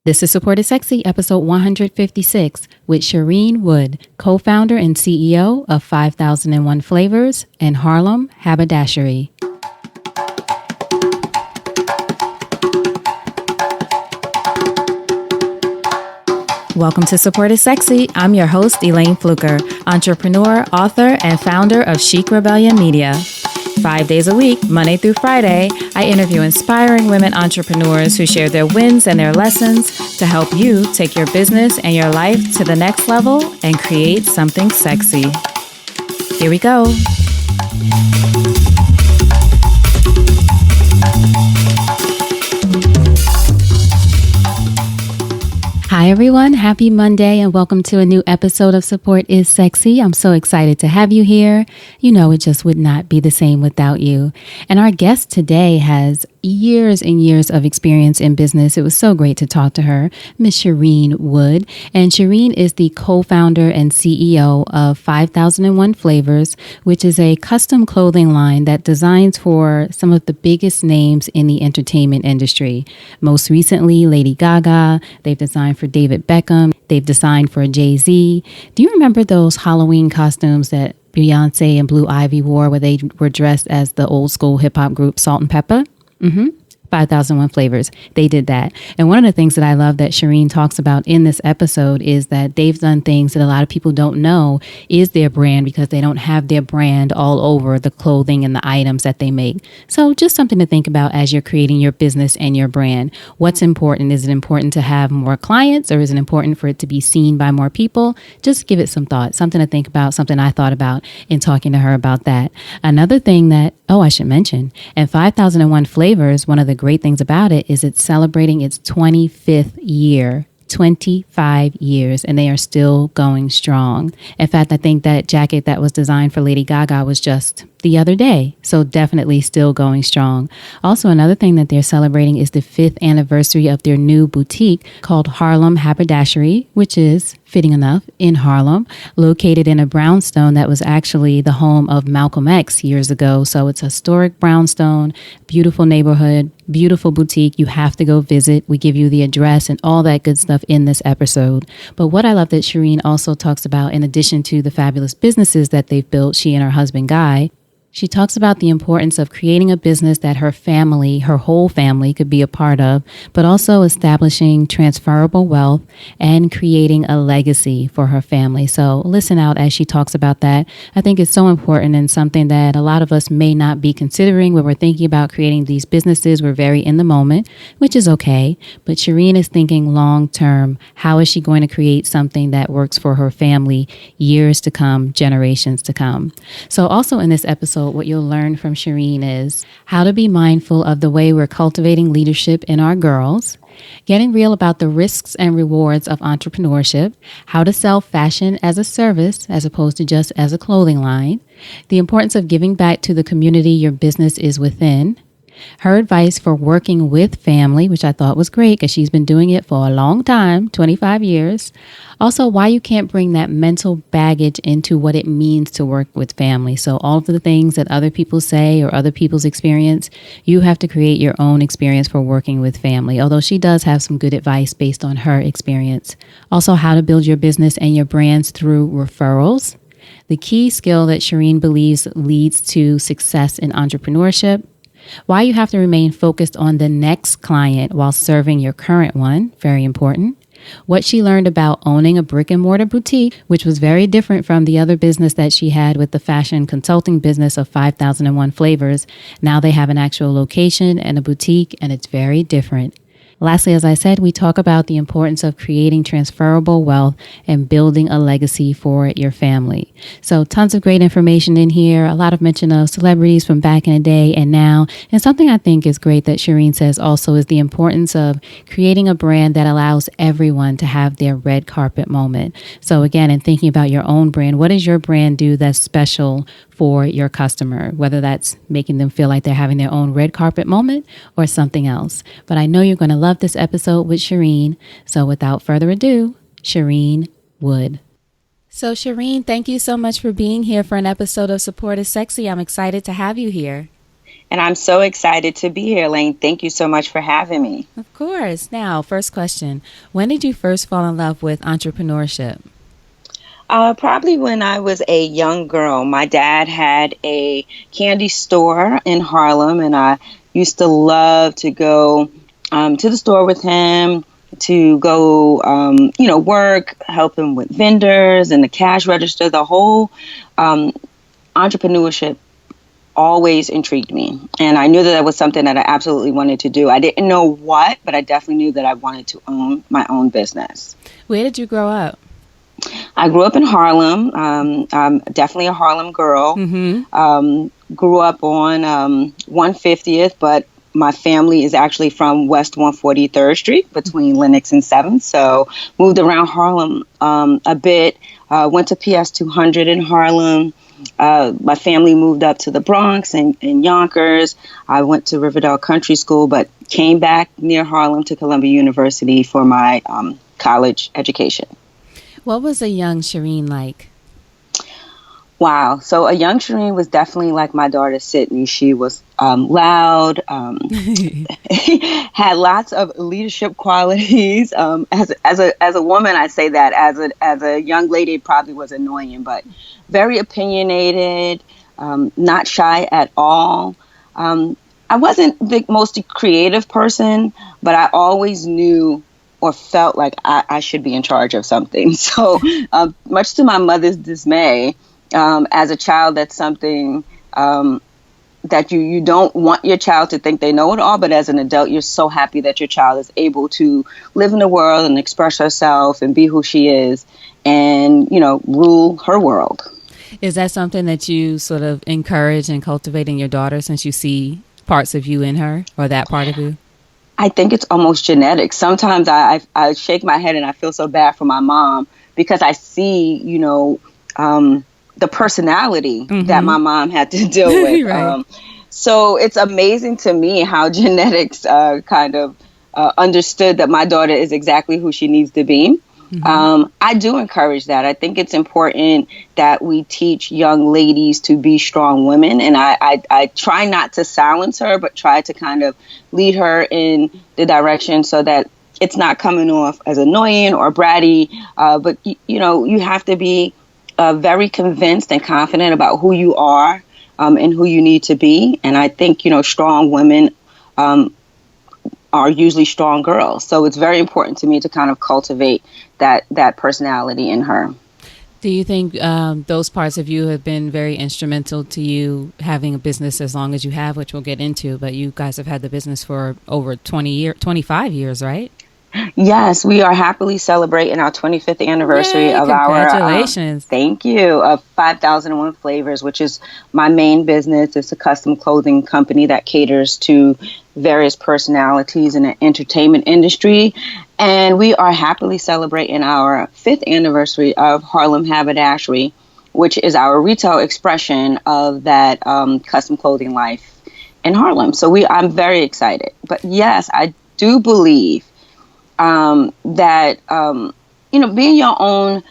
This is Support is Sexy, episode 156, with Sharene Wood, co-founder and CEO of 5001 Flavors and Harlem Haberdashery. Welcome to Support is Sexy. I'm your host, Elayne Fluker, entrepreneur, author, and founder of Chic Rebellion Media. 5 days a week, Monday through Friday, I interview inspiring women entrepreneurs who share their wins and their lessons to help you take your business and your life to the next level and create something sexy. Here we go. Hi everyone, happy Monday and welcome to a new episode of Support is Sexy. I'm so excited to have you here. You know, it just would not be the same without you. And our guest today has years and years of experience in business. It was so great to talk to her, Miss Sharene Wood. And Shereen is the co-founder and CEO of 5001 Flavors, which is a custom clothing line that designs for some of the biggest names in the entertainment industry. Most recently, Lady Gaga. They've designed for David Beckham. They've designed for Jay-Z. Do you remember those Halloween costumes that Beyonce and Blue Ivy wore where they were dressed as the old school hip hop group Salt and Pepa? 5001 Flavors. They did that. And one of the things that I love that Shereen talks about in this episode is that they've done things that a lot of people don't know is their brand because they don't have their brand all over the clothing and the items that they make. So just something to think about as you're creating your business and your brand. What's important? Is it important to have more clients or is it important for it to be seen by more people? Just give it some thought, something to think about, something I thought about in talking to her about that. Another thing that, I should mention, and 5001 Flavors, one of the great things about it is it's celebrating its 25th year. 25 years, and they are still going strong. In fact, I think that jacket that was designed for Lady Gaga was just the other day. So definitely still going strong. Also, another thing that they're celebrating is the 5th anniversary of their new boutique called Harlem Haberdashery, which is, fitting enough, in Harlem, located in a brownstone that was actually the home of Malcolm X years ago. So it's a historic brownstone, beautiful neighborhood, beautiful boutique. You have to go visit. We give you the address and all that good stuff in this episode. But what I love that Shereen also talks about, in addition to the fabulous businesses that they've built, she and her husband Guy, she talks about the importance of creating a business that her family, her whole family, could be a part of, but also establishing transferable wealth and creating a legacy for her family. So listen out as she talks about that. I think it's so important and something that a lot of us may not be considering when we're thinking about creating these businesses. We're very in the moment, which is okay. But Shereen is thinking long term. How is she going to create something that works for her family years to come, generations to come? So also in this episode, what you'll learn from Shereen is how to be mindful of the way we're cultivating leadership in our girls, getting real about the risks and rewards of entrepreneurship, how to sell fashion as a service as opposed to just as a clothing line, the importance of giving back to the community your business is within, her advice for working with family, which I thought was great because she's been doing it for a long time, 25 years. Also, why you can't bring that mental baggage into what it means to work with family. So all of the things that other people say or other people's experience, you have to create your own experience for working with family, although she does have some good advice based on her experience. Also, how to build your business and your brands through referrals. The key skill that Shereen believes leads to success in entrepreneurship. Why you have to remain focused on the next client while serving your current one, very important. What she learned about owning a brick and mortar boutique, which was very different from the other business that she had with the fashion consulting business of 5001 Flavors. Now they have an actual location and a boutique, and it's very different. Lastly, as I said, we talk about the importance of creating transferable wealth and building a legacy for your family. So tons of great information in here, a lot of mention of celebrities from back in the day and now. And something I think is great that Shereen says also is the importance of creating a brand that allows everyone to have their red carpet moment. So again, in thinking about your own brand, what does your brand do that's special for your customer, whether that's making them feel like they're having their own red carpet moment or something else. But I know you're going to love this episode with Shereen. So without further ado, Shereen Wood. So Shereen, thank you so much for being here for an episode of Support is Sexy. I'm excited to have you here. And I'm so excited to be here, Elayne. Thank you so much for having me. Of course. Now, first question. When did you first fall in love with entrepreneurship? Probably when I was a young girl. My dad had a candy store in Harlem, and I used to love to go to the store with him to go, work, help him with vendors and the cash register. The whole um, entrepreneurship always intrigued me. And I knew that was something that I absolutely wanted to do. I didn't know what, but I definitely knew that I wanted to own my own business. Where did you grow up? I grew up in Harlem. I'm definitely a Harlem girl. Grew up on 150th, but my family is actually from West 143rd Street between Lenox and 7th. So moved around Harlem a bit. Went to PS 200 in Harlem. My family moved up to the Bronx and Yonkers. I went to Riverdale Country School, but came back near Harlem to Columbia University for my college education. What was a young Shereen like? Wow. So a young Shereen was definitely like my daughter Sydney. She was loud, had lots of leadership qualities. As a woman, I say that. As a young lady, it probably was annoying, but very opinionated, not shy at all. I wasn't the most creative person, but I always knew or felt like I should be in charge of something. So much to my mother's dismay, as a child, that's something that you don't want your child to think they know it all. But as an adult, you're so happy that your child is able to live in the world and express herself and be who she is and, rule her world. Is that something that you sort of encourage and cultivate in your daughter since you see parts of you in her or that part of you? I think it's almost genetic. Sometimes I shake my head and I feel so bad for my mom because I see, the personality that my mom had to deal with. Right. So it's amazing to me how genetics kind of understood that my daughter is exactly who she needs to be. I do encourage that. I think it's important that we teach young ladies to be strong women. And I try not to silence her, but try to kind of lead her in the direction so that it's not coming off as annoying or bratty. But, you have to be very convinced and confident about who you are and who you need to be. And I think, strong women are usually strong girls. So it's very important to me to kind of cultivate that personality in her. Do you think those parts of you have been very instrumental to you having a business as long as you have, which we'll get into, but you guys have had the business for over 25 years, right? Yes, we are happily celebrating our 25th anniversary of congratulations. Thank you, of 5001 Flavors, which is my main business. It's a custom clothing company that caters to various personalities in the entertainment industry. And we are happily celebrating our 5th anniversary of Harlem Haberdashery, which is our retail expression of that custom clothing life in Harlem. So I'm very excited. But yes, I do believe that, being your own,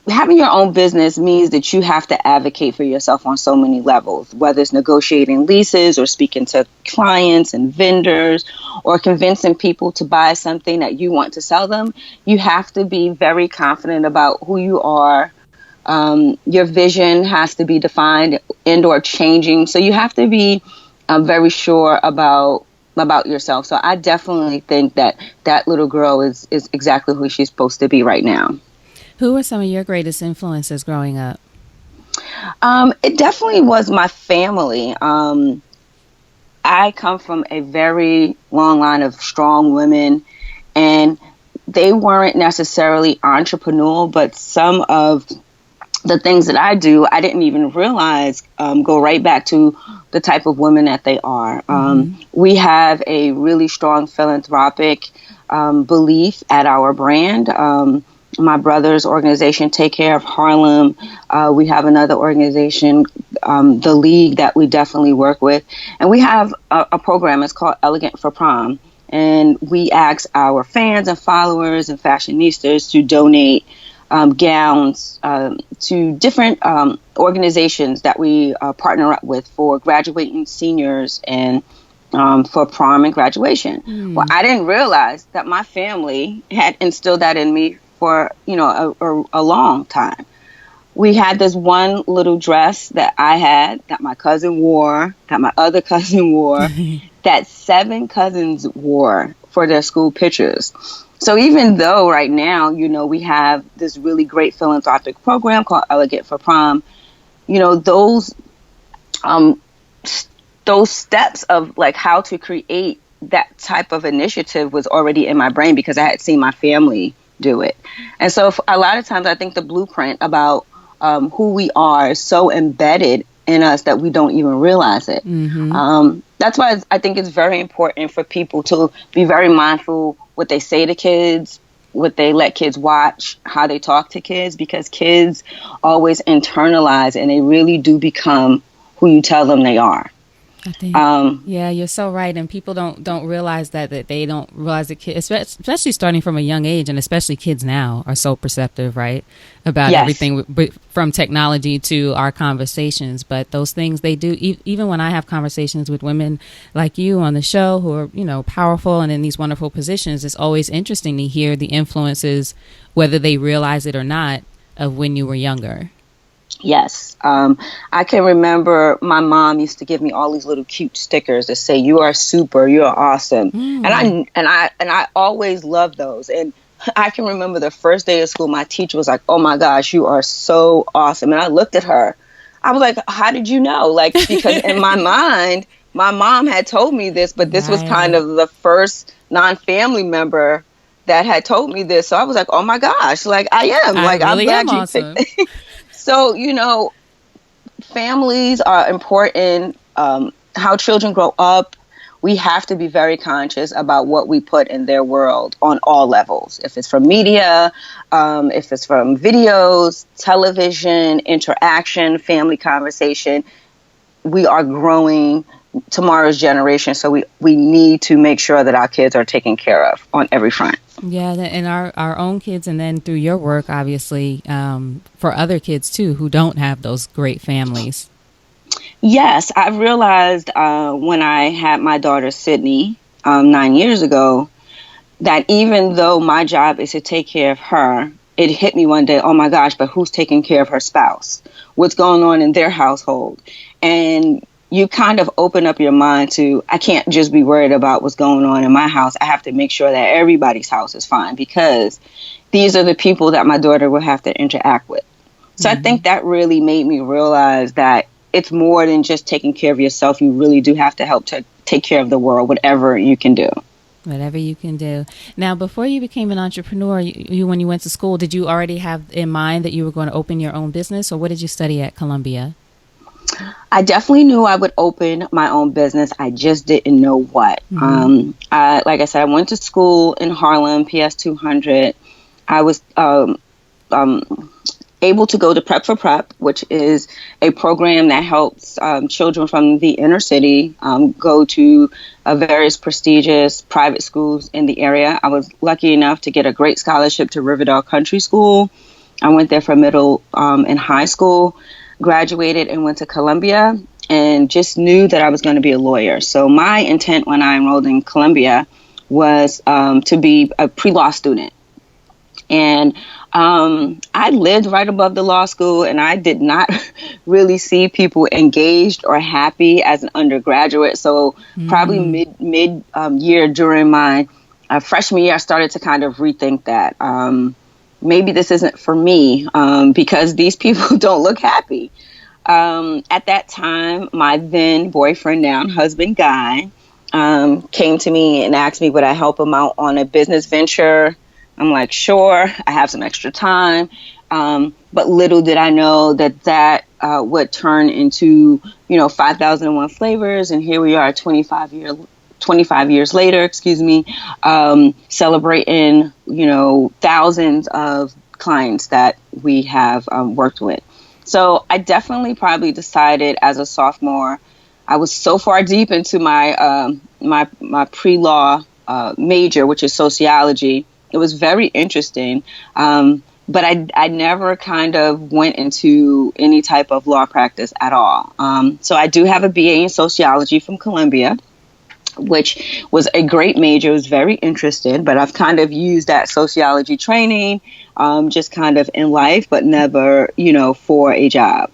having your own business means that you have to advocate for yourself on so many levels, whether it's negotiating leases or speaking to clients and vendors or convincing people to buy something that you want to sell them. You have to be very confident about who you are. Your vision has to be defined and or changing. So you have to be very sure about yourself. So I definitely think that little girl is exactly who she's supposed to be right now. Who were some of your greatest influences growing up? It definitely was my family. I come from a very long line of strong women, and they weren't necessarily entrepreneurial, but some of the things that I do, I didn't even realize go right back to the type of women that they are. We have a really strong philanthropic belief at our brand. My brother's organization, Take Care of Harlem. We have another organization, The League, that we definitely work with. And we have a program, it's called Elegant for Prom. And we ask our fans and followers and fashionistas to donate gowns to different organizations that we partner up with for graduating seniors and for prom and graduation. Well, I didn't realize that my family had instilled that in me for, a long time. We had this one little dress that I had, that my cousin wore, that my other cousin wore, that 7 cousins wore for their school pictures. So even though right now, we have this really great philanthropic program called Elegant for Prom, those steps of like how to create that type of initiative was already in my brain because I had seen my family do it. And so a lot of times I think the blueprint about who we are is so embedded in us that we don't even realize it. That's why I think it's very important for people to be very mindful what they say to kids, what they let kids watch, how they talk to kids, because kids always internalize and they really do become who you tell them they are. I think, yeah, you're so right. And people don't realize that they don't realize that kids, especially starting from a young age, and especially kids now are so perceptive, right? About everything from technology to our conversations. But those things they do, even when I have conversations with women like you on the show who are, powerful and in these wonderful positions, it's always interesting to hear the influences, whether they realize it or not, of when you were younger. Yes. I can remember my mom used to give me all these little cute stickers that say, "You are super, you are awesome." And I always loved those. And I can remember the first day of school, my teacher was like, "Oh my gosh, you are so awesome." And I looked at her. I was like, "How did you know?" Like, because in my mind, my mom had told me this, but this was kind of the first non-family member that had told me this. So I was like, "Oh my gosh, like I am. Like, I'm glad you awesome." So, families are important. How children grow up, we have to be very conscious about what we put in their world on all levels. If it's from media, if it's from videos, television, interaction, family conversation, we are growing tomorrow's generation. So we need to make sure that our kids are taken care of on every front. Yeah, and our own kids, and then through your work, obviously, for other kids, too, who don't have those great families. Yes, I realized when I had my daughter, Sydney, 9 years ago, that even though my job is to take care of her, it hit me one day, oh my gosh, but who's taking care of her spouse? What's going on in their household? And you kind of open up your mind to, I can't just be worried about what's going on in my house. I have to make sure that everybody's house is fine because these are the people that my daughter will have to interact with. So I think that really made me realize that it's more than just taking care of yourself. You really do have to help to take care of the world, whatever you can do. Whatever you can do. Now, before you became an entrepreneur, you when you went to school, did you already have in mind that you were going to open your own business, or what did you study at Columbia? I definitely knew I would open my own business. I just didn't know what. Like I said, I went to school in Harlem, PS 200. I was able to go to Prep for Prep, which is a program that helps children from the inner city go to various prestigious private schools in the area. I was lucky enough to get a great scholarship to Riverdale Country School. I went there for middle and high school, graduated and went to Columbia, and just knew that I was going to be a lawyer. So my intent when I enrolled in Columbia was to be a pre-law student. And I lived right above the law school, and I did not really see people engaged or happy as an undergraduate. So probably mid year during my freshman year, I started to kind of rethink that. Maybe this isn't for me because these people don't look happy. At that time, my then boyfriend, now husband, Guy, came to me and asked me would I help him out on a business venture. I'm like, sure, I have some extra time. But little did I know that would turn into, 5,001 flavors. And here we are 25 years later, celebrating, thousands of clients that we have worked with. So I definitely probably decided as a sophomore, I was so far deep into my my pre-law major, which is sociology. It was very interesting. But I never kind of went into any type of law practice at all. So I do have a BA in sociology from Columbia, which was a great major. I was very interested, but I've kind of used that sociology training just kind of in life, but never, for a job.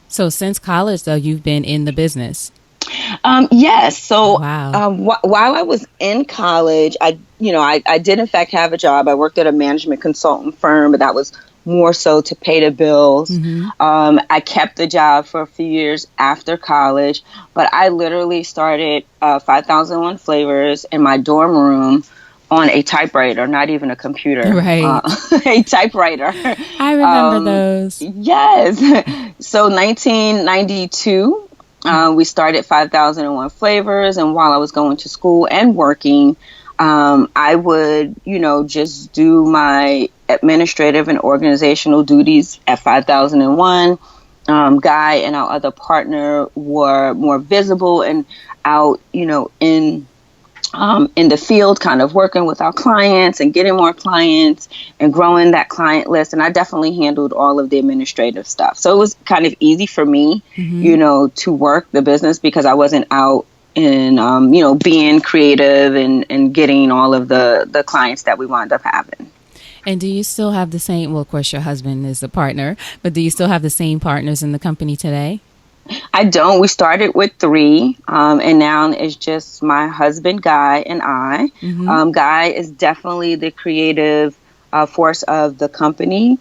So since college, though, you've been in the business. Yes. So wow. While I was in college, I did in fact have a job. I worked at a management consultant firm, but that was more so to pay the bills. Mm-hmm. I kept the job for a few years after college, but I literally started 5001 Flavors in my dorm room on a typewriter, not even a computer, right? A typewriter. I remember those. Yes. So 1992. We started 5001 Flavors, and while I was going to school and working, I would, just do my administrative and organizational duties at 5001. Guy and our other partner were more visible and out, in the field, kind of working with our clients and getting more clients and growing that client list. And I definitely handled all of the administrative stuff. So it was kind of easy for me, to work the business because I wasn't out in, being creative and getting all of the clients that we wound up having. And do you still have the same, well, of course, your husband is the partner, but do you still have the same partners in the company today? I don't. We started with 3, and now it's just my husband, Guy, and I. Guy is definitely the creative force of the company.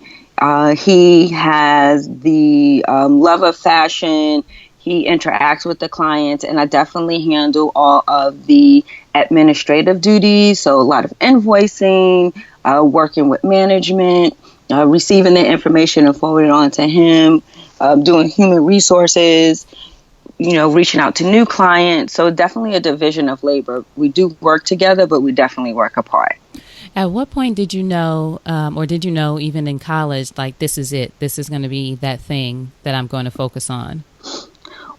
He has the love of fashion. He interacts with the clients, and I definitely handle all of the administrative duties. So a lot of invoicing, working with management, receiving the information and forwarding it on to him. Doing human resources, reaching out to new clients. So definitely a division of labor. We do work together, but we definitely work apart. At what point did you know, or did you know even in college, like this is it, this is going to be that thing that I'm going to focus on?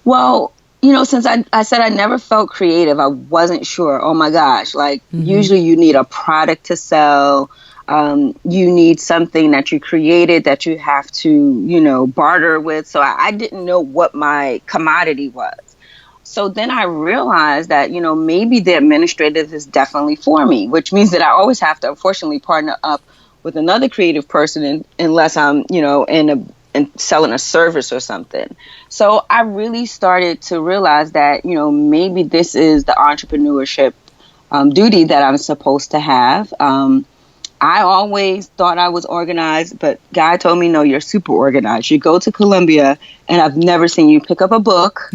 Well, since I said I never felt creative, I wasn't sure. Oh my gosh, usually you need a product to sell. You need something that you created that you have to, barter with. So I didn't know what my commodity was. So then I realized that, maybe the administrative is definitely for me, which means that I always have to, unfortunately, partner up with another creative person unless I'm, and selling a service or something. So I really started to realize that, maybe this is the entrepreneurship duty that I'm supposed to have. I always thought I was organized, but Guy told me, no, you're super organized. You go to Columbia, and I've never seen you pick up a book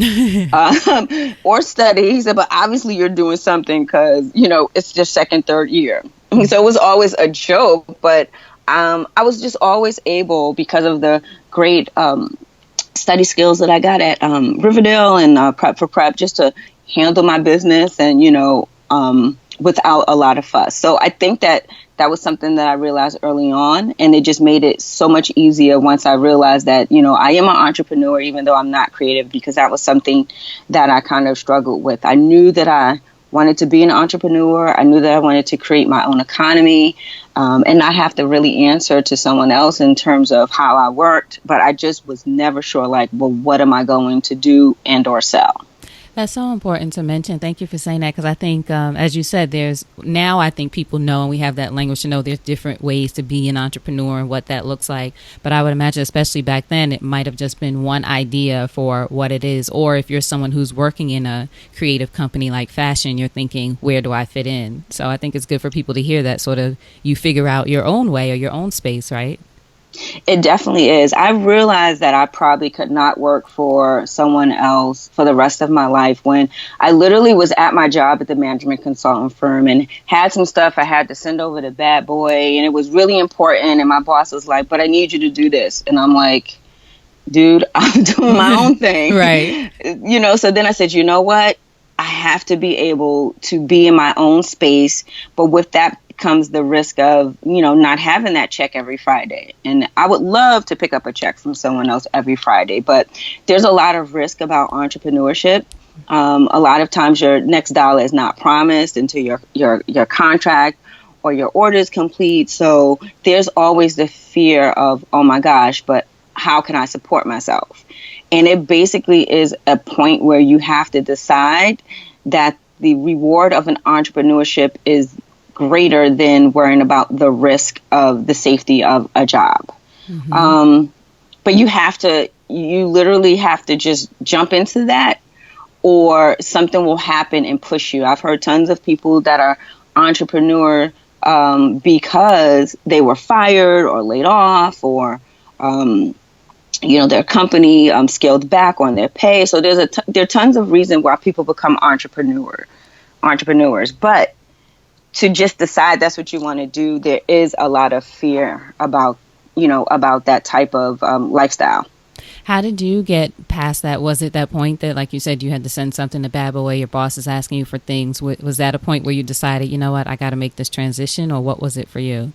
or study. He said, but obviously you're doing something because, it's your second, third year. So it was always a joke, but I was just always able, because of the great study skills that I got at Riverdale and Prep for Prep, just to handle my business and, without a lot of fuss. So I think that was something that I realized early on, and it just made it so much easier once I realized that, I am an entrepreneur, even though I'm not creative, because that was something that I kind of struggled with. I knew that I wanted to be an entrepreneur. I knew that I wanted to create my own economy and not have to really answer to someone else in terms of how I worked. But I just was never sure, what am I going to do and or sell? That's so important to mention. Thank you for saying that, because I think, as you said, I think people know, and we have that language to know there's different ways to be an entrepreneur and what that looks like. But I would imagine, especially back then, it might have just been one idea for what it is. Or if you're someone who's working in a creative company like fashion, you're thinking, where do I fit in? So I think it's good for people to hear that sort of you figure out your own way or your own space, right? It definitely is. I realized that I probably could not work for someone else for the rest of my life when I literally was at my job at the management consultant firm and had some stuff I had to send over to Bad Boy, and it was really important. And my boss was like, but I need you to do this. And I'm like, dude, I'm doing my own thing. Right. So then I said, you know what? I have to be able to be in my own space. But with that comes the risk of, not having that check every Friday. And I would love to pick up a check from someone else every Friday, but there's a lot of risk about entrepreneurship. A lot of times your next dollar is not promised until your contract or your order is complete. So there's always the fear of, oh my gosh, but how can I support myself? And it basically is a point where you have to decide that the reward of an entrepreneurship is greater than worrying about the risk of the safety of a job. But you literally have to just jump into that, or something will happen and push you. I've heard tons of people that are entrepreneur because they were fired or laid off, or their company scaled back on their pay. So there are tons of reasons why people become entrepreneurs. But to just decide that's what you want to do, there is a lot of fear about that type of lifestyle. How did you get past that? Was it that point that, like you said, you had to send something to Bad Boy, your boss is asking you for things? Was that a point where you decided, you know what, I got to make this transition, or what was it for you?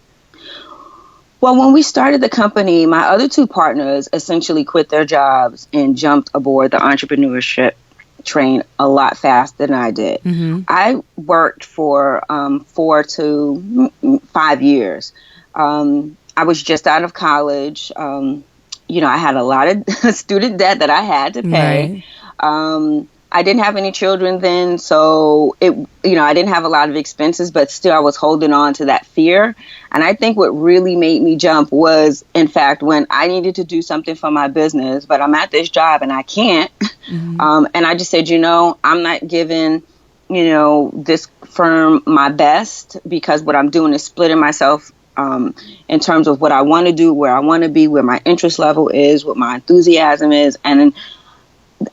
Well, when we started the company, my other two partners essentially quit their jobs and jumped aboard the entrepreneurship train a lot faster than I did. I worked for 4 to 5 years. I was just out of college. I had a lot of student debt that I had to pay. Right. I didn't have any children then, so I didn't have a lot of expenses, but still I was holding on to that fear. And I think what really made me jump was, in fact, when I needed to do something for my business, but I'm at this job and I can't. And I just said, I'm not giving, this firm my best, because what I'm doing is splitting myself in terms of what I want to do, where I want to be, where my interest level is, what my enthusiasm is. And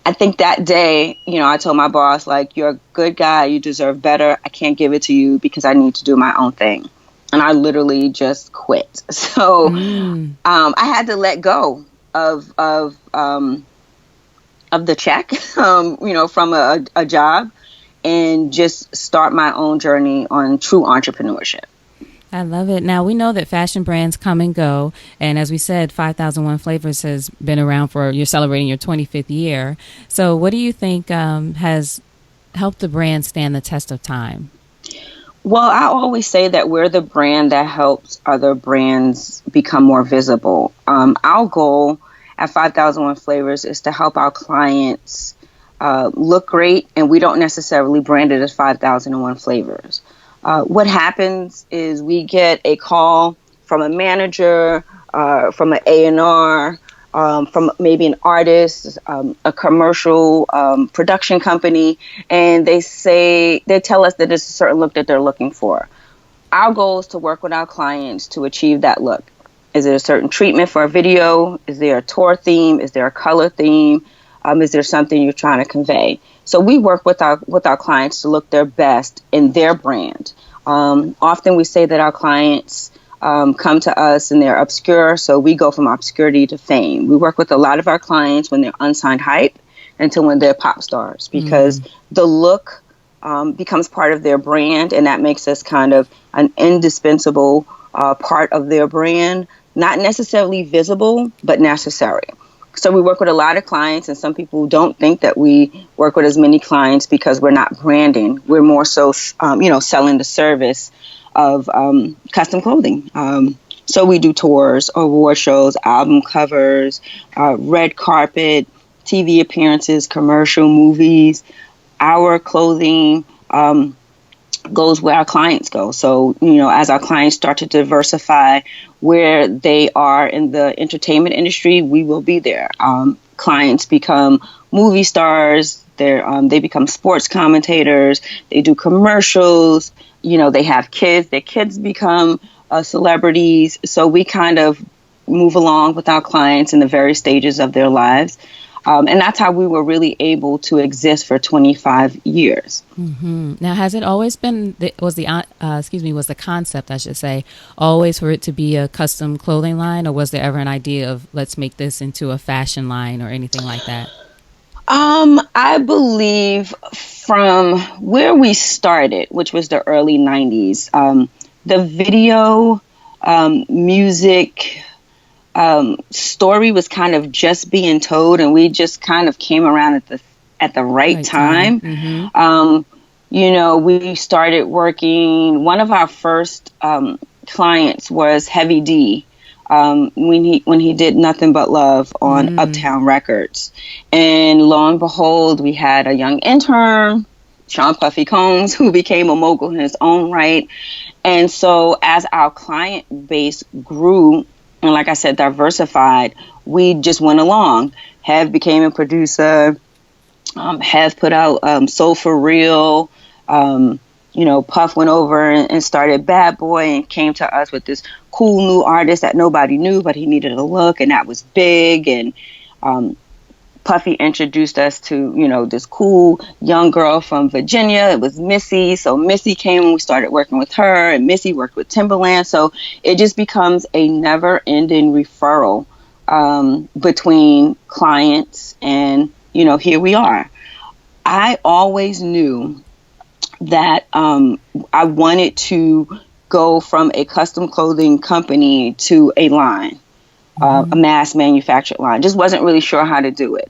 I think that day, I told my boss, like, you're a good guy, you deserve better. I can't give it to you because I need to do my own thing. And I literally just quit. So I had to let go of the check, from a job, and just start my own journey on true entrepreneurship. I love it. Now, we know that fashion brands come and go. And as we said, 5001 Flavors has been around you're celebrating your 25th year. So what do you think has helped the brand stand the test of time? Well, I always say that we're the brand that helps other brands become more visible. Our goal at 5001 Flavors is to help our clients look great, and we don't necessarily brand it as 5001 Flavors. What happens is we get a call from a manager, from an A&R, from maybe an artist, a commercial production company, and they tell us that it's a certain look that they're looking for. Our goal is to work with our clients to achieve that look. Is it a certain treatment for a video? Is there a tour theme? Is there a color theme? Is there something you're trying to convey? So we work with our clients to look their best in their brand. Often we say that our clients come to us and they're obscure, so we go from obscurity to fame. We work with a lot of our clients when they're unsigned hype until when they're pop stars, because the look becomes part of their brand, and that makes us kind of an indispensable part of their brand, not necessarily visible, but necessary. So we work with a lot of clients, and some people don't think that we work with as many clients because we're not branding. We're more so, selling the service of custom clothing. So we do tours, award shows, album covers, red carpet, TV appearances, commercial, movies. Our clothing goes where our clients go. So, as our clients start to diversify where they are in the entertainment industry, we will be there. Clients become movie stars. They become sports commentators. They do commercials. They have kids. Their kids become celebrities. So we kind of move along with our clients in the various stages of their lives. And that's how we were really able to exist for 25 years. Now, has it always been, was the concept, I should say, always for it to be a custom clothing line, or was there ever an idea of let's make this into a fashion line or anything like that? I believe from where we started, which was the early 90s, the video, music, story was kind of just being told, and we just kind of came around at the right time. we started working. One of our first clients was Heavy D, when he did Nothing But Love on Uptown Records. And lo and behold, we had a young intern, Sean Puffy Combs, who became a mogul in his own right. And so as our client base grew, and like I said, diversified, we just went along. Hev became a producer. Hev put out Soul for Real. Puff went over and started Bad Boy and came to us with this cool new artist that nobody knew, but he needed a look, and that was big. And Puffy introduced us to, this cool young girl from Virginia. It was Missy. So Missy came and we started working with her, and Missy worked with Timberland. So it just becomes a never-ending referral between clients, and, here we are. I always knew that I wanted to go from a custom clothing company to a line, a mass manufactured line. Just wasn't really sure how to do it.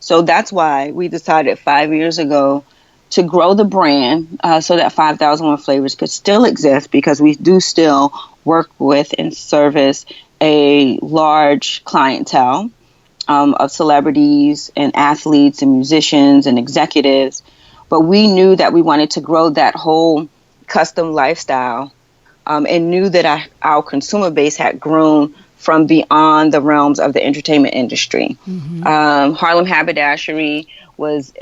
So that's why we decided 5 years ago to grow the brand so that 5001 Flavors could still exist, because we do still work with and service a large clientele of celebrities and athletes and musicians and executives. But we knew that we wanted to grow that whole custom lifestyle, and knew that our consumer base had grown from beyond the realms of the entertainment industry. Harlem Haberdashery was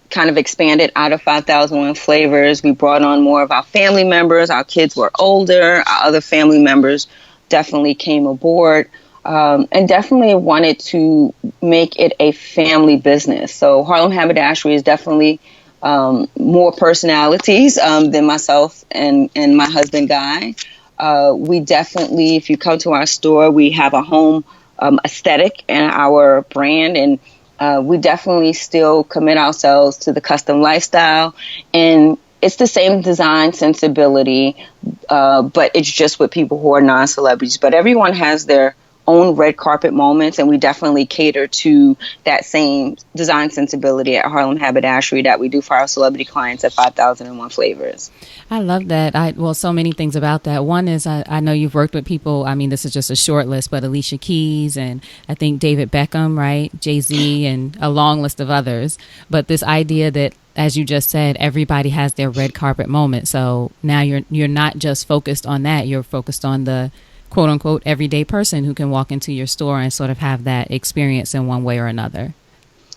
kind of expanded out of 5001 Flavors. We brought on more of our family members. Our kids were older. Our other family members definitely came aboard. And definitely wanted to make it a family business. So Harlem Haberdashery is definitely more personalities than myself and my husband, Guy. We definitely, if you come to our store, we have a home aesthetic in our brand, and we definitely still commit ourselves to the custom lifestyle. And it's the same design sensibility, but it's just with people who are non-celebrities. But everyone has their own red carpet moments, and we definitely cater to that same design sensibility at Harlem Haberdashery that we do for our celebrity clients at 5001 Flavors. I love that. So many things about that. One is I know you've worked with people. I mean, this is just a short list, but Alicia Keys and I think David Beckham, right? Jay-Z, and a long list of others. But this idea that, as you just said, everybody has their red carpet moment. So now you're not just focused on that. You're focused on the quote unquote everyday person who can walk into your store and sort of have that experience in one way or another.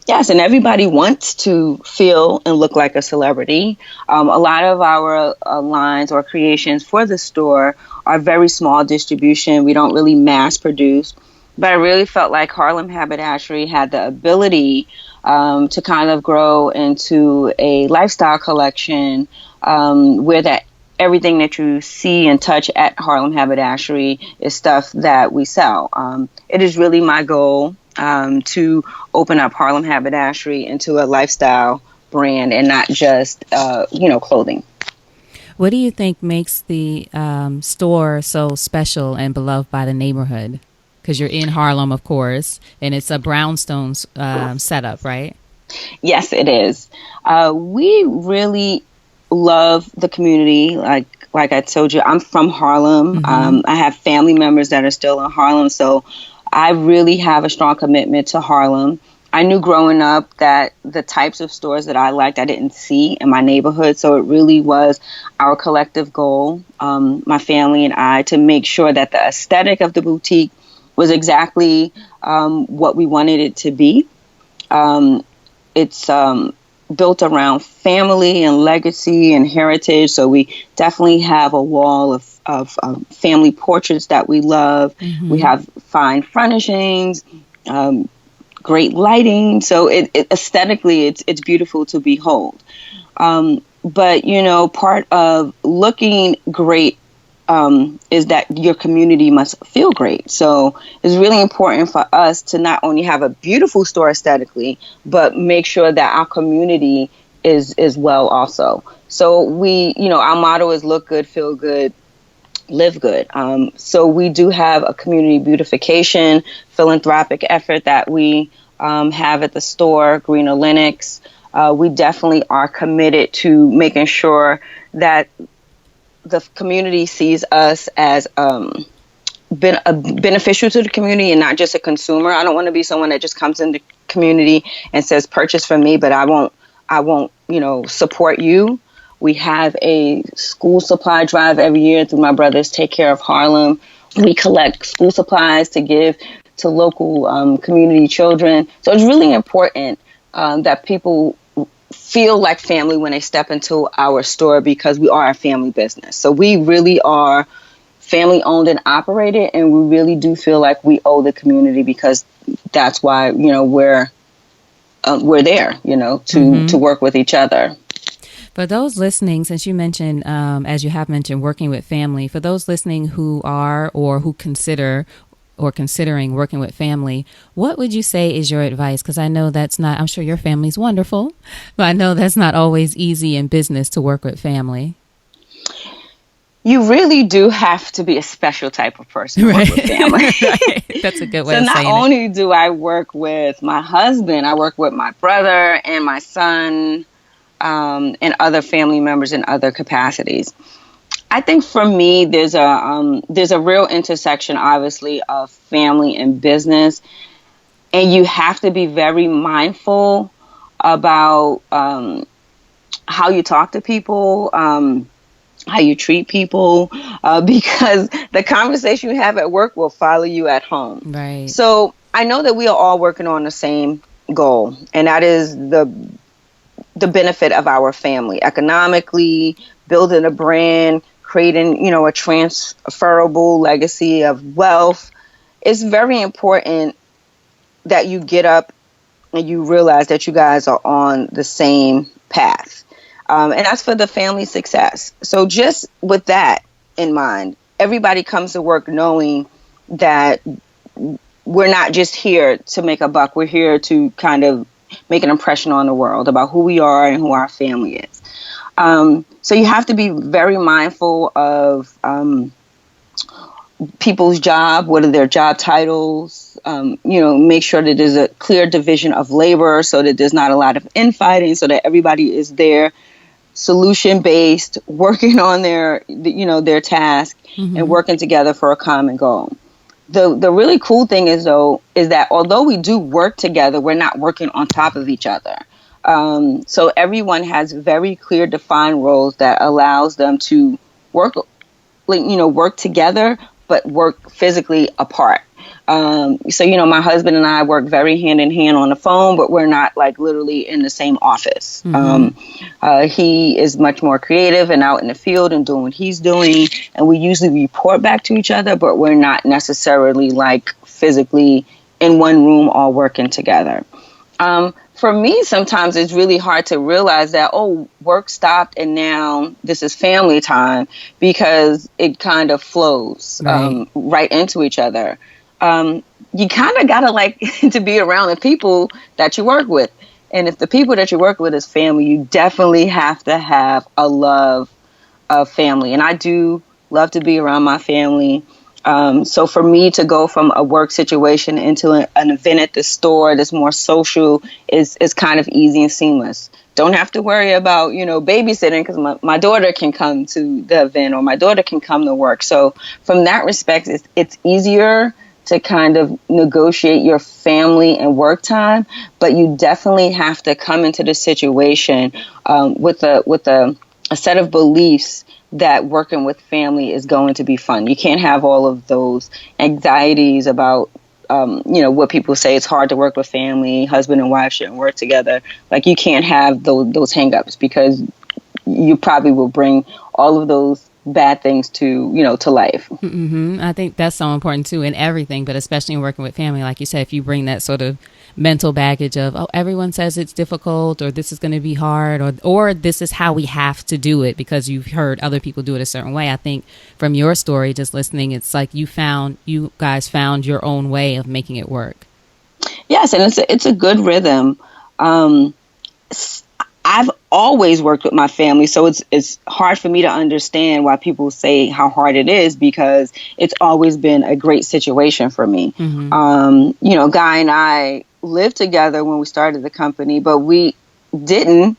Yes, and everybody wants to feel and look like a celebrity. A lot of our lines or creations for the store are very small distribution. We don't really mass produce. But I really felt like Harlem Haberdashery had the ability to kind of grow into a lifestyle collection where that everything that you see and touch at Harlem Haberdashery is stuff that we sell. It is really my goal to open up Harlem Haberdashery into a lifestyle brand and not just, clothing. What do you think makes the store so special and beloved by the neighborhood? Because you're in Harlem, of course, and it's a brownstone setup, right? Yes, it is. We really love the community. Like I told you, I'm from Harlem. I have family members that are still in Harlem, so I really have a strong commitment to Harlem. I knew growing up that the types of stores that I liked, I didn't see in my neighborhood. So it really was our collective goal, my family and I, to make sure that the aesthetic of the boutique was exactly what we wanted it to be. It's built around family and legacy and heritage. So we definitely have a wall of family portraits that we love. We have fine furnishings, great lighting. So it aesthetically, it's beautiful to behold. But, part of looking great is that your community must feel great. So it's really important for us to not only have a beautiful store aesthetically, but make sure that our community is well also. So we, our motto is look good, feel good, live good. So we do have a community beautification philanthropic effort that we have at the store, Greener Linux. we definitely are committed to making sure that the community sees us as beneficial to the community and not just a consumer. I don't want to be someone that just comes in the community and says, purchase from me, but I won't, support you. We have a school supply drive every year through my brothers Take Care of Harlem. We collect school supplies to give to local community children. So it's really important that people feel like family when they step into our store, because we are a family business. So we really are family owned and operated, and we really do feel like we owe the community, because that's why, we're there, to work with each other. For those listening, since you mentioned, as you have mentioned, working with family, for those listening who are or who consider or considering working with family, what would you say is your advice? Because I know I'm sure your family's wonderful, but I know that's not always easy in business to work with family. You really do have to be a special type of person to work with family. Right. That's a good way of saying it. So not only do I work with my husband, I work with my brother and my son, and other family members in other capacities. I think for me, there's a real intersection, obviously, of family and business, and you have to be very mindful about how you talk to people, how you treat people, because the conversation you have at work will follow you at home. Right. So I know that we are all working on the same goal, and that is the benefit of our family economically, building a brand, creating, a transferable legacy of wealth. It's very important that you get up and you realize that you guys are on the same path. And that's for the family success. So just with that in mind, everybody comes to work knowing that we're not just here to make a buck. We're here to kind of make an impression on the world about who we are and who our family is. So you have to be very mindful of people's job. What are their job titles? Make sure that there's a clear division of labor so that there's not a lot of infighting, so that everybody is there solution-based, working on their task, and working together for a common goal. The really cool thing is that although we do work together, we're not working on top of each other. So everyone has very clear defined roles that allows them to work together, but work physically apart. So my husband and I work very hand in hand on the phone, but we're not like literally in the same office. He is much more creative and out in the field and doing what he's doing. And we usually report back to each other, but we're not necessarily like physically in one room all working together. For me, sometimes it's really hard to realize that, work stopped and now this is family time, because it kind of flows right into each other. You kind of got to like to be around the people that you work with. And if the people that you work with is family, you definitely have to have a love of family. And I do love to be around my family. So for me to go from a work situation into an event at the store that's more social is kind of easy and seamless. Don't have to worry about, babysitting, because my daughter can come to the event or my daughter can come to work. So from that respect, it's easier to kind of negotiate your family and work time, but you definitely have to come into the situation with a set of beliefs that working with family is going to be fun. You can't have all of those anxieties about, what people say. It's hard to work with family, husband and wife shouldn't work together. Like, you can't have those hangups, because you probably will bring all of those bad things to life. I think that's so important too, in everything, but especially in working with family. Like you said, if you bring that sort of mental baggage of, everyone says it's difficult, or this is going to be hard, or this is how we have to do it because you've heard other people do it a certain way. I think from your story, just listening, it's like you guys found your own way of making it work. Yes, and it's a good rhythm. I've always worked with my family, so it's hard for me to understand why people say how hard it is, because it's always been a great situation for me. Guy and I lived together when we started the company, but we didn't.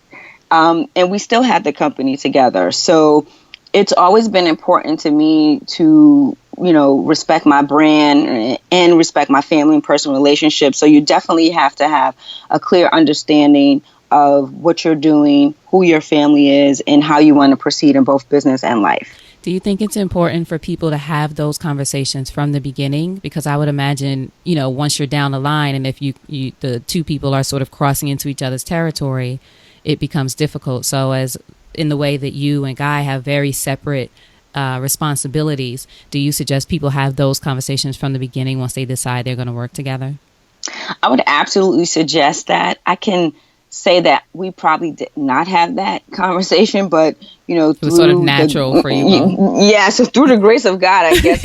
And we still had the company together. So it's always been important to me to, respect my brand and respect my family and personal relationships. So you definitely have to have a clear understanding of what you're doing, who your family is, and how you want to proceed in both business and life. Do you think it's important for people to have those conversations from the beginning? Because I would imagine, once you're down the line and if the two people are sort of crossing into each other's territory, it becomes difficult. So as in the way that you and Guy have very separate responsibilities, do you suggest people have those conversations from the beginning once they decide they're going to work together? I would absolutely suggest that. I can say that we probably did not have that conversation, but it was sort of natural for you both. Yeah, so through the grace of God, I guess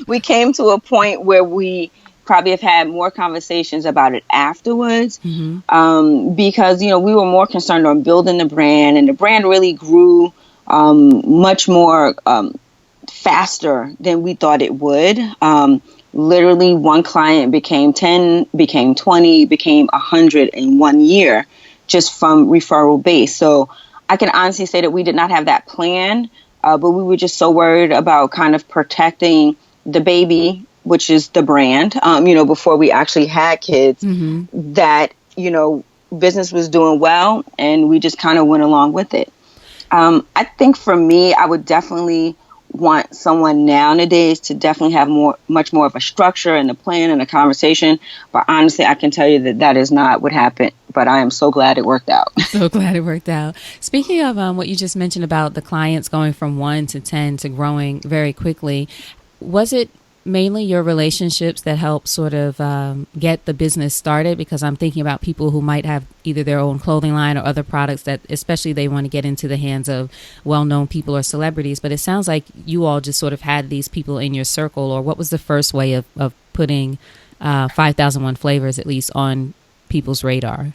we came to a point where we probably have had more conversations about it afterwards, because we were more concerned on building the brand, and the brand really grew much more faster than we thought it would. Literally, one client became 10, became 20, became 100 in 1 year, just from referral base. So I can honestly say that we did not have that plan, but we were just so worried about kind of protecting the baby, which is the brand, before we actually had kids, that, business was doing well, and we just kind of went along with it. I think for me, I would definitely want someone nowadays to definitely have much more of a structure and a plan and a conversation. But honestly, I can tell you that is not what happened. But I am so glad it worked out. So glad it worked out. Speaking of what you just mentioned about the clients going from 1 to 10 to growing very quickly, was it mainly your relationships that help sort of get the business started? Because I'm thinking about people who might have either their own clothing line or other products that especially they want to get into the hands of well-known people or celebrities. But it sounds like you all just sort of had these people in your circle. Or what was the first way of putting 5001 Flavors at least on people's radar?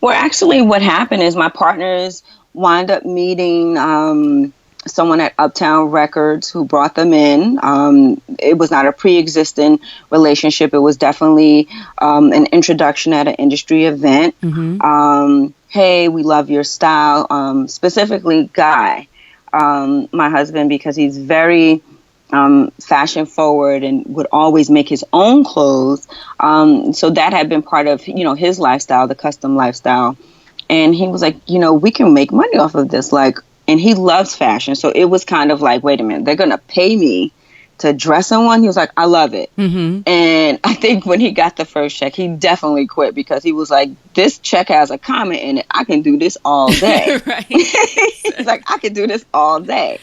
Well, actually what happened is my partners wound up meeting someone at Uptown Records who brought them in. It was not a pre-existing relationship. It was definitely an introduction at an industry event. Hey, we love your style. Specifically Guy, my husband, because he's very fashion forward and would always make his own clothes. So that had been part of, his lifestyle, the custom lifestyle. And he was like, we can make money off of this. And he loves fashion. So it was kind of like, wait a minute, they're going to pay me to dress in one? He was like, I love it. And I think when he got the first check, he definitely quit because he was like, this check has a comment in it. I can do this all day. He's like, I can do this all day.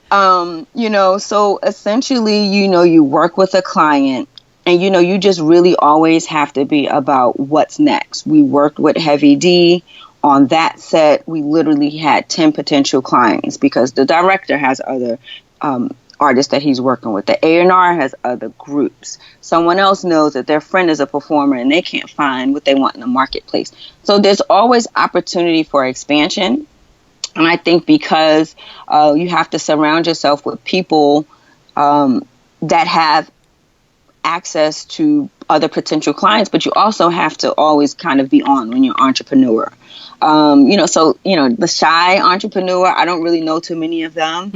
So essentially, you work with a client and, you just really always have to be about what's next. We worked with Heavy D. On that set, we literally had 10 potential clients because the director has other artists that he's working with. The A&R has other groups. Someone else knows that their friend is a performer and they can't find what they want in the marketplace. So there's always opportunity for expansion. And I think because you have to surround yourself with people that have access to other potential clients, but you also have to always kind of be on when you're an entrepreneur. The shy entrepreneur, I don't really know too many of them.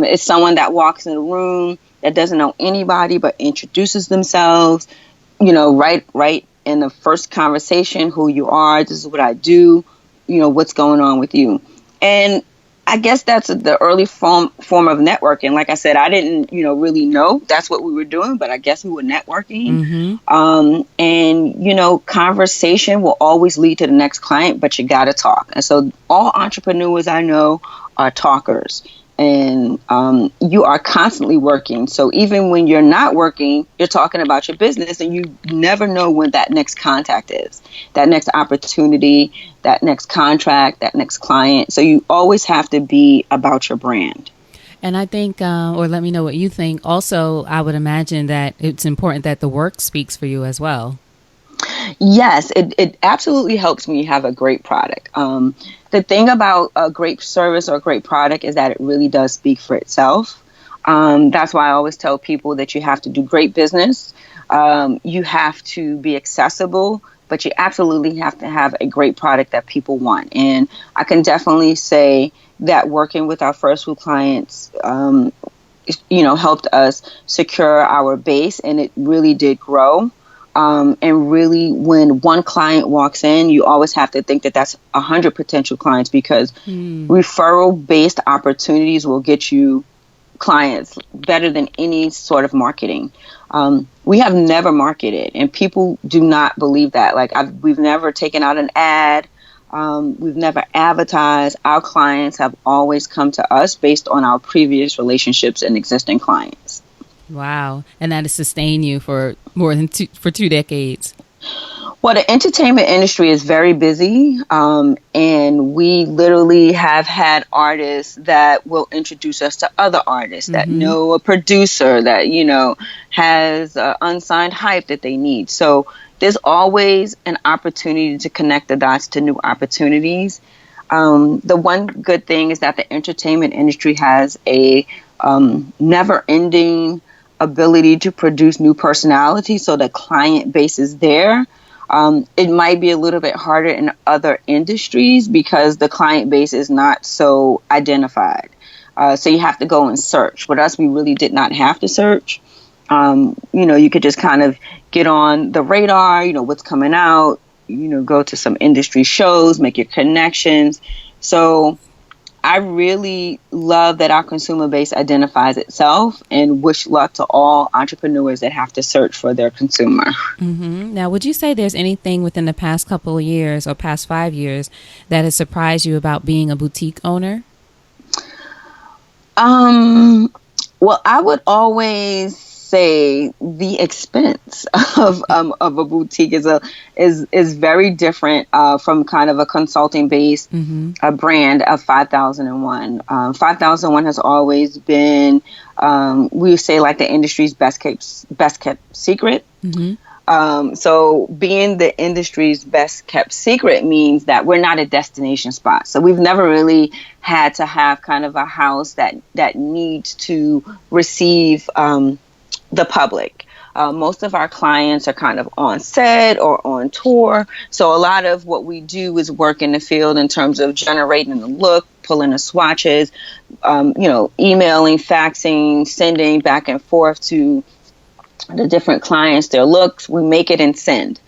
It's someone that walks in a room that doesn't know anybody but introduces themselves, right in the first conversation, who you are, this is what I do, what's going on with you. And I guess that's the early form of networking. Like I said, I didn't, really know that's what we were doing, but I guess we were networking. And conversation will always lead to the next client, but you got to talk. And so all entrepreneurs I know are talkers. And you are constantly working. So even when you're not working, you're talking about your business, and you never know when that next contact is, that next opportunity, that next contract, that next client. So you always have to be about your brand. And I think, or let me know what you think. Also, I would imagine that it's important that the work speaks for you as well. Yes, it absolutely helps me have a great product. The thing about a great service or a great product is that it really does speak for itself. That's why I always tell people that you have to do great business. You have to be accessible. but you absolutely have to have a great product that people want. And I can definitely say that working with our first few clients, helped us secure our base, and it really did grow. And really, when one client walks in, you always have to think that that's 100 potential clients, because referral-based opportunities will get you clients better than any sort of marketing. We have never marketed, and people do not believe that. Like, we've never taken out an ad. We've never advertised. Our clients have always come to us based on our previous relationships and existing clients. Wow. And that has sustained you for more than 2 decades. Well, the entertainment industry is very busy, and we literally have had artists that will introduce us to other artists that know a producer that, has unsigned hype that they need. So there's always an opportunity to connect the dots to new opportunities. The one good thing is that the entertainment industry has a never-ending ability to produce new personalities, so the client base is there. It might be a little bit harder in other industries because the client base is not so identified. So you have to go and search. With us, we really did not have to search. You could just kind of get on the radar, what's coming out, go to some industry shows, make your connections. So I really love that our consumer base identifies itself, and wish luck to all entrepreneurs that have to search for their consumer. Now, would you say there's anything within the past couple of years or past 5 years that has surprised you about being a boutique owner? Well, I would always say the expense of a boutique is very different from kind of a consulting based a brand of 5001. 5001 has always been, we say, like the industry's best kept secret. So being the industry's best kept secret means that we're not a destination spot. So we've never really had to have kind of a house that needs to receive the public. Most of our clients are kind of on set or on tour. So a lot of what we do is work in the field in terms of generating the look, pulling the swatches, emailing, faxing, sending back and forth to the different clients their looks. We make it and send.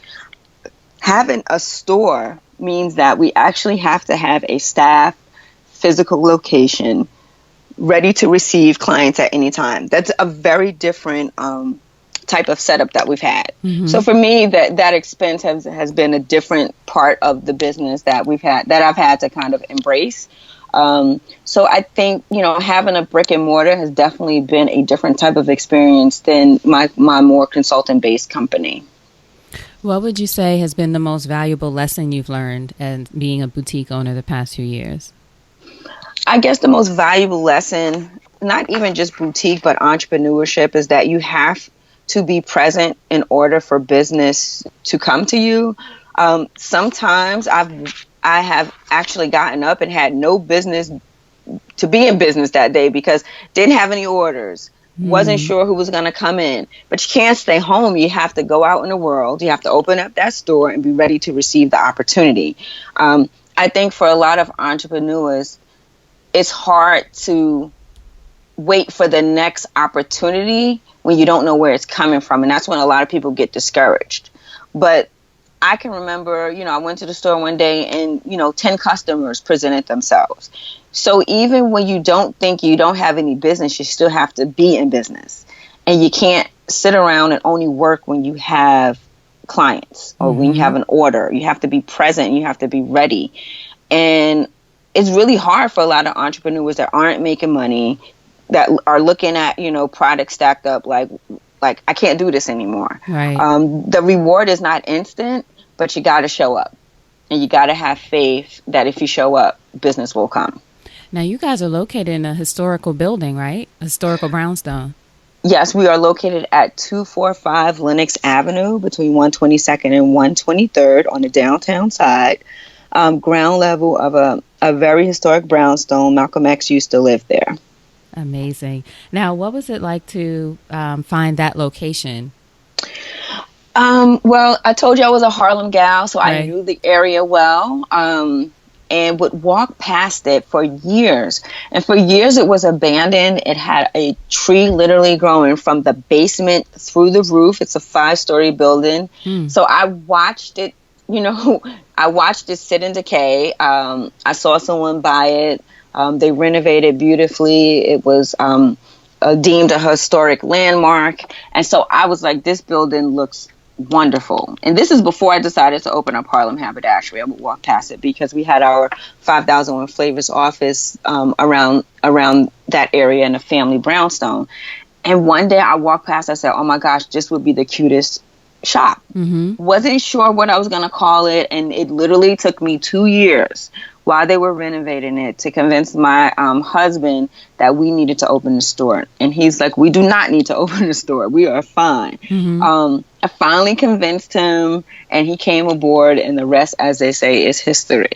Having a store means that we actually have to have a staff, physical location, ready to receive clients at any time. That's a very different type of setup that we've had. So for me, that expense has been a different part of the business that I've had to kind of embrace. So I think, having a brick and mortar has definitely been a different type of experience than my more consultant-based company. What would you say has been the most valuable lesson you've learned as being a boutique owner the past few years? I guess the most valuable lesson, not even just boutique, but entrepreneurship, is that you have to be present in order for business to come to you. Sometimes I have actually gotten up and had no business to be in business that day because didn't have any orders, wasn't sure who was going to come in. But you can't stay home. You have to go out in the world. You have to open up that store and be ready to receive the opportunity. I think for a lot of entrepreneurs, it's hard to wait for the next opportunity when you don't know where it's coming from. And that's when a lot of people get discouraged. But I can remember, I went to the store one day and, 10 customers presented themselves. So even when you don't think you don't have any business, you still have to be in business. And you can't sit around and only work when you have clients or when you have an order. You have to be present. You have to be ready. And it's really hard for a lot of entrepreneurs that aren't making money, that are looking at, products stacked up like I can't do this anymore. Right. The reward is not instant, but you got to show up, and you got to have faith that if you show up, business will come. Now, you guys are located in a historical building, right? A historical brownstone. Yes, we are located at 245 Lenox Avenue between 122nd and 123rd on the downtown side. Ground level of a very historic brownstone. Malcolm X used to live there. Amazing. Now, what was it like to find that location? Well, I told you I was a Harlem gal, so I Right. knew the area well, and would walk past it for years. And for years, it was abandoned. It had a tree literally growing from the basement through the roof. It's a 5-story building. Hmm. So I watched it, you know, I watched it sit in decay. I saw someone buy it. They renovated beautifully. It was deemed a historic landmark. And so I was like, this building looks wonderful. And this is before I decided to open up Harlem Haberdashery. I would walk past it because we had our 5001 Flavors office around that area in the family brownstone. And one day I walked past, I said, oh my gosh, this would be the cutest shop. Mm-hmm. Wasn't sure what I was going to call it. And it literally took me 2 years while they were renovating it to convince my husband that we needed to open the store. And he's like, we do not need to open the store. We are fine. Mm-hmm. I finally convinced him and he came aboard, and the rest, as they say, is history.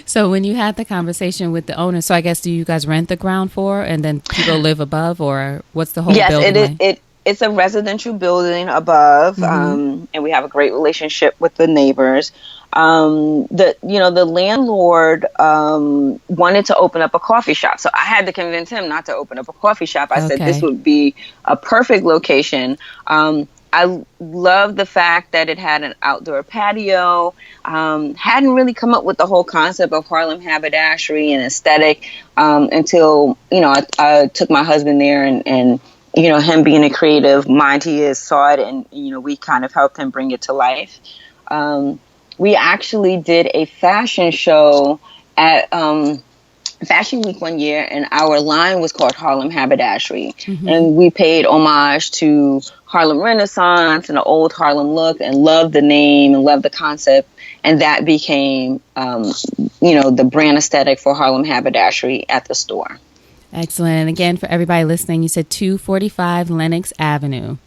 So when you had the conversation with the owner, so I guess do you guys rent the ground floor and then people live above, or what's the whole Yes, building like? it's a residential building above, Mm-hmm. and we have a great relationship with the neighbors. The landlord wanted to open up a coffee shop, so I had to convince him not to open up a coffee shop. I said this Okay. would be a perfect location. I love the fact that it had an outdoor patio. Hadn't really come up with the whole concept of Harlem Haberdashery and aesthetic until I took my husband there, and him being a creative mind he is, saw it, and we kind of helped him bring it to life. We actually did a fashion show at Fashion Week one year, and our line was called Harlem Haberdashery. Mm-hmm. And we paid homage to Harlem Renaissance and the old Harlem look, and loved the name and loved the concept. And that became, the brand aesthetic for Harlem Haberdashery at the store. Excellent. And again, for everybody listening, you said 245 Lenox Avenue.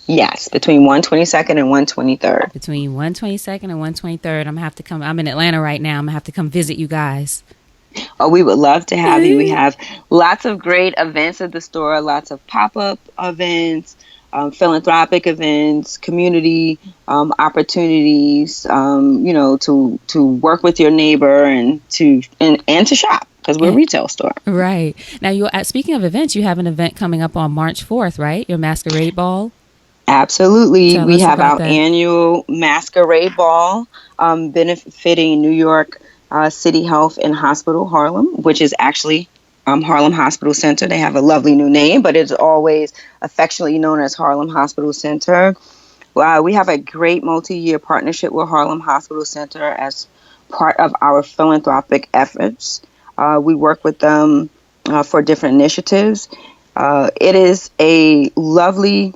Yes, between 122nd and 123rd. Between 122nd and 123rd. I'm going to have to come. I'm in Atlanta right now. I'm going to have to come visit you guys. Oh, we would love to have you. We have lots of great events at the store, lots of pop-up events, philanthropic events, community opportunities, to work with your neighbor and to shop, because we're a retail store. Right. Now, speaking of events, you have an event coming up on March 4th, right? Your masquerade ball. Absolutely. Tell We us have about our that. annual masquerade ball benefiting New York City Health and Hospital Harlem, which is actually Harlem Hospital Center. They have a lovely new name, but it's always affectionately known as Harlem Hospital Center. We have a great multi-year partnership with Harlem Hospital Center as part of our philanthropic efforts. We work with them for different initiatives. It is a lovely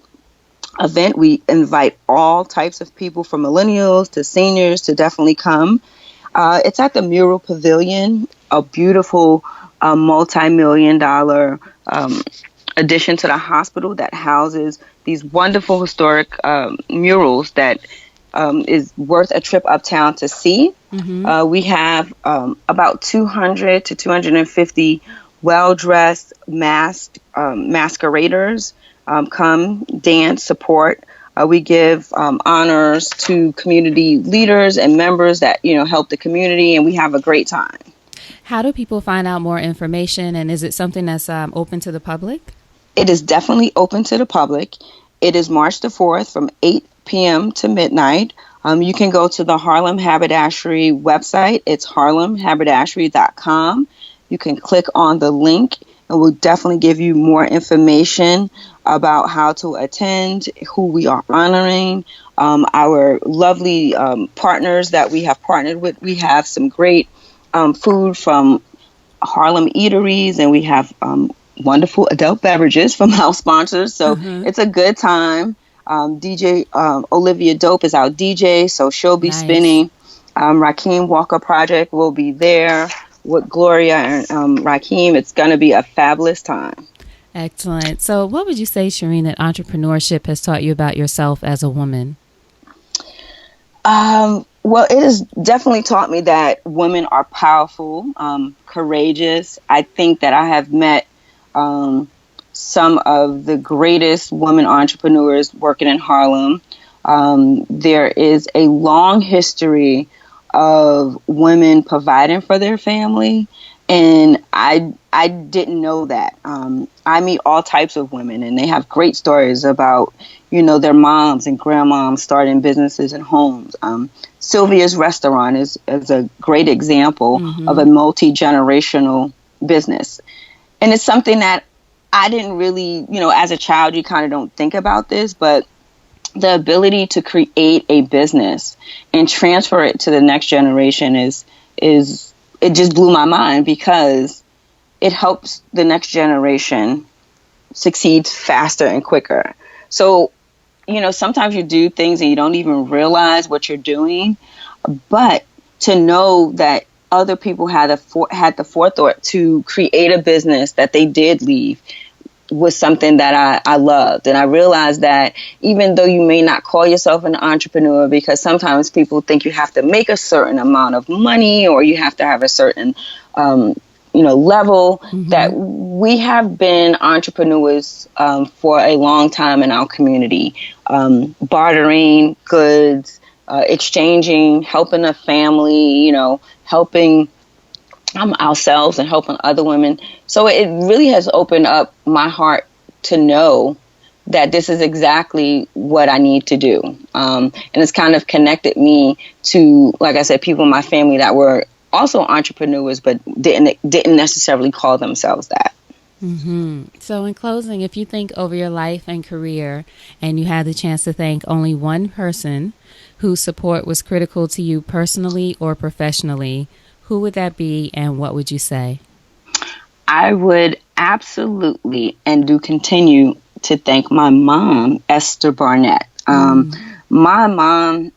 event. We invite all types of people, from millennials to seniors, to definitely come. It's at the Mural Pavilion, a beautiful multi-million-dollar addition to the hospital that houses these wonderful historic murals that is worth a trip uptown to see. Mm-hmm. We have about 200 to 250 well-dressed masqueraders come, dance, support. We give honors to community leaders and members that help the community, and we have a great time. How do people find out more information, and is it something that's open to the public? It is definitely open to the public. It is March the 4th from 8 p.m. to midnight. You can go to the Harlem Haberdashery website. It's harlemhaberdashery.com. You can click on the link, and we'll definitely give you more information about how to attend, who we are honoring, our lovely partners that we have partnered with. We have some great food from Harlem eateries, and we have wonderful adult beverages from our sponsors. So it's a good time. DJ Olivia Dope is our DJ, so she'll be spinning. Rakeem Walker Project will be there with Gloria and Rakeem. It's going to be a fabulous time. Excellent. So what would you say, Shereen, that entrepreneurship has taught you about yourself as a woman? Well, it has definitely taught me that women are powerful, courageous. I think that I have met some of the greatest women entrepreneurs working in Harlem. There is a long history of women providing for their family, and I didn't know that. I meet all types of women, and they have great stories about, their moms and grandmoms starting businesses and homes. Sylvia's restaurant is a great example of a multi-generational business. And it's something that I didn't really, as a child, you kind of don't think about this, but the ability to create a business and transfer it to the next generation is it just blew my mind, because it helps the next generation succeed faster and quicker. So, sometimes you do things and you don't even realize what you're doing, but to know that other people had the forethought to create a business that they did leave was something that I loved. And I realized that even though you may not call yourself an entrepreneur, because sometimes people think you have to make a certain amount of money or you have to have a certain, level, that we have been entrepreneurs for a long time in our community, bartering goods, exchanging, helping a family, helping ourselves and helping other women. So it really has opened up my heart to know that this is exactly what I need to do. And it's kind of connected me to, like I said, people in my family that were also entrepreneurs, but didn't necessarily call themselves that. So in closing, if you think over your life and career and you had the chance to thank only one person whose support was critical to you personally or professionally, who would that be and what would you say? I would absolutely and do continue to thank my mom, Esther Barnett. My mom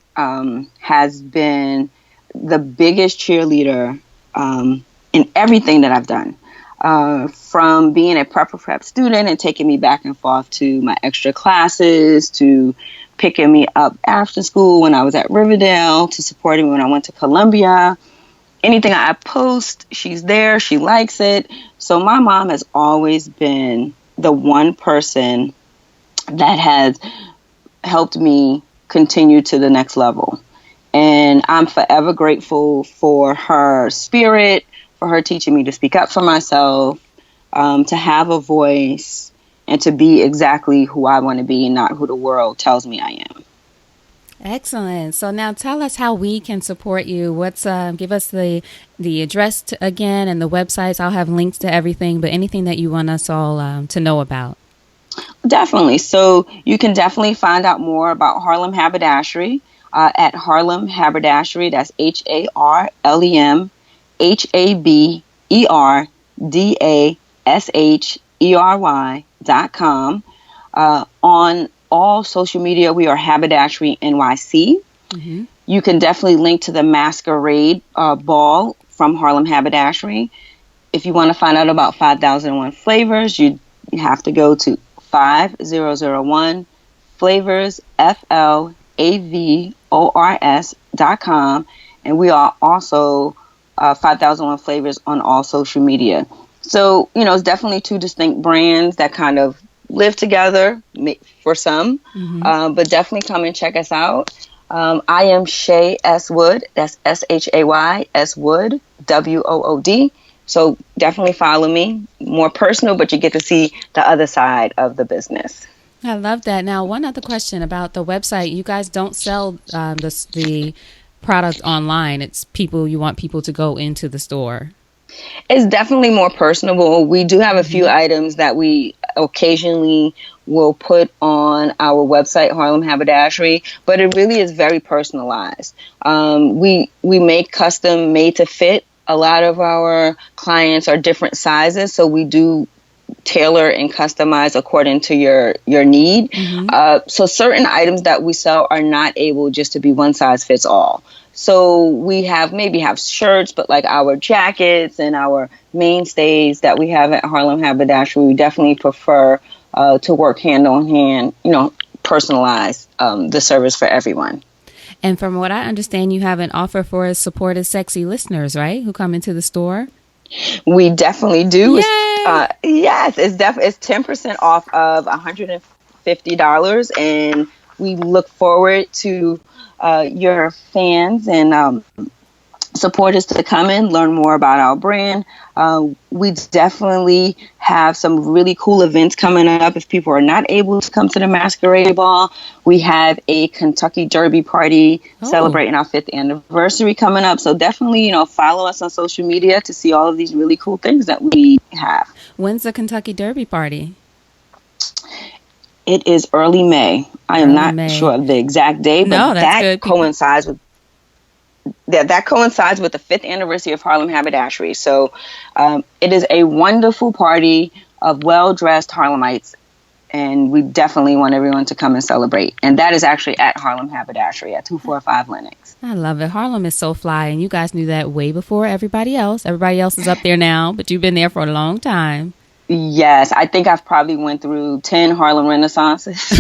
has been the biggest cheerleader in everything that I've done. From being a prep student and taking me back and forth to my extra classes, to picking me up after school when I was at Riverdale, to supporting me when I went to Columbia. Anything I post, she's there, she likes it. So my mom has always been the one person that has helped me continue to the next level. And I'm forever grateful for her spirit, for her teaching me to speak up for myself, to have a voice, and to be exactly who I want to be and not who the world tells me I am. Excellent. So now tell us how we can support you. Give us the address again and the websites. I'll have links to everything, but anything that you want us all to know about. Definitely. So you can definitely find out more about Harlem Haberdashery at Harlem Haberdashery. That's HarlemHaberdashery.com. On all social media, we are Haberdashery NYC. You can definitely link to the Masquerade Ball from Harlem Haberdashery. If you want to find out about 5001 Flavors, you have to go to 5001 Flavors, FLAVORS.com. And we are also 5001 Flavors on all social media. So, it's definitely two distinct brands that kind of live together for some, but definitely come and check us out. I am Shay S. Wood. That's SHAY S. Wood, WOOD. So definitely follow me. More personal, but you get to see the other side of the business. I love that. Now, one other question about the website. You guys don't sell the product online. It's you want people to go into the store. It's definitely more personable. We do have a few items that we occasionally will put on our website, Harlem Haberdashery, but it really is very personalized. We make custom made to fit. A lot of our clients are different sizes, so we do tailor and customize according to your need. So certain items that we sell are not able just to be one size fits all. So we maybe have shirts, but like our jackets and our mainstays that we have at Harlem Haberdashery, we definitely prefer to work hand on hand, personalize the service for everyone. And from what I understand, you have an offer for supportive sexy listeners, right? Who come into the store? We definitely do. Yay! Yes, it's 10% off of $150, and we look forward to your fans and supporters to come in, learn more about our brand. We definitely have some really cool events coming up. If people are not able to come to the Masquerade Ball, we have a Kentucky Derby party celebrating our 5th anniversary coming up. So definitely, follow us on social media to see all of these really cool things that we have. When's the Kentucky Derby party? It is early May. I am not sure of the exact day, but that coincides with that coincides with the 5th anniversary of Harlem Haberdashery. So it is a wonderful party of well-dressed Harlemites, and we definitely want everyone to come and celebrate. And that is actually at Harlem Haberdashery at 245 Lenox. I love it. Harlem is so fly, and you guys knew that way before everybody else. Everybody else is up there now, but you've been there for a long time. Yes, I think I've probably went through 10 Harlem Renaissances.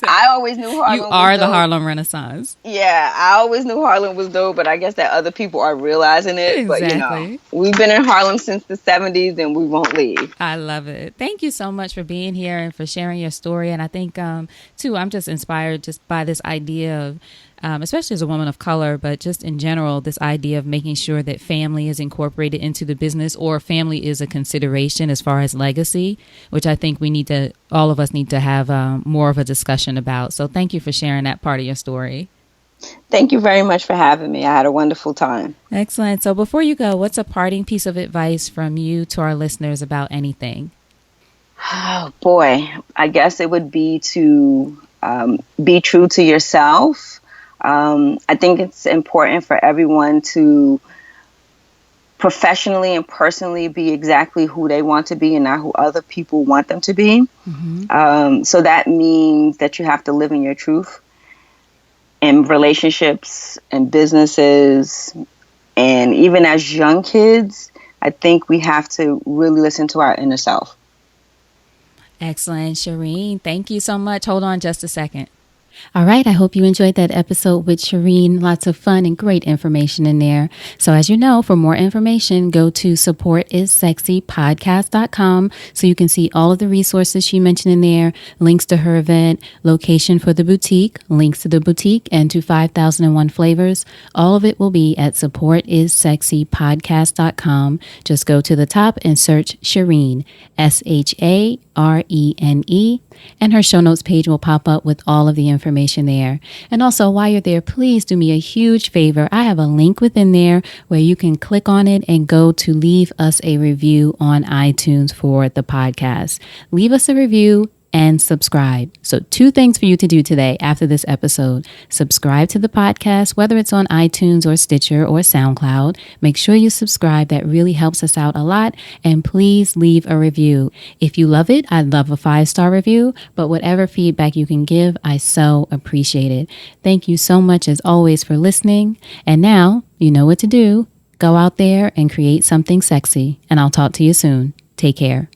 I always knew Harlem was dope. You are the Harlem Renaissance. Yeah, I always knew Harlem was dope, but I guess that other people are realizing it. Exactly. But, we've been in Harlem since the 70s and we won't leave. I love it. Thank you so much for being here and for sharing your story. And I think, too, I'm just inspired just by this idea of, especially as a woman of color, but just in general, this idea of making sure that family is incorporated into the business, or family is a consideration as far as legacy, which I think all of us need to have more of a discussion about. So thank you for sharing that part of your story. Thank you very much for having me. I had a wonderful time. Excellent. So before you go, what's a parting piece of advice from you to our listeners about anything? Oh, boy. I guess it would be to be true to yourself. I think it's important for everyone to professionally and personally be exactly who they want to be and not who other people want them to be. Mm-hmm. So that means that you have to live in your truth in relationships and businesses. And even as young kids, I think we have to really listen to our inner self. Excellent. Shereen, thank you so much. Hold on just a second. All right. I hope you enjoyed that episode with Shereen. Lots of fun and great information in there. So as you know, for more information, go to supportissexypodcast.com so you can see all of the resources she mentioned in there, links to her event, location for the boutique, links to the boutique and to 5001 flavors. All of it will be at supportissexypodcast.com. Just go to the top and search Shereen, Sharene, and her show notes page will pop up with all of the information there. And also, while you're there, please do me a huge favor. I have a link within there where you can click on it and go to leave us a review on iTunes for the podcast. Leave us a review and subscribe. So 2 things for you to do today after this episode. Subscribe to the podcast, whether it's on iTunes or Stitcher or SoundCloud. Make sure you subscribe. That really helps us out a lot. And please leave a review. If you love it, I'd love a 5-star review, but whatever feedback you can give, I so appreciate it. Thank you so much as always for listening. And now you know what to do. Go out there and create something sexy. And I'll talk to you soon. Take care.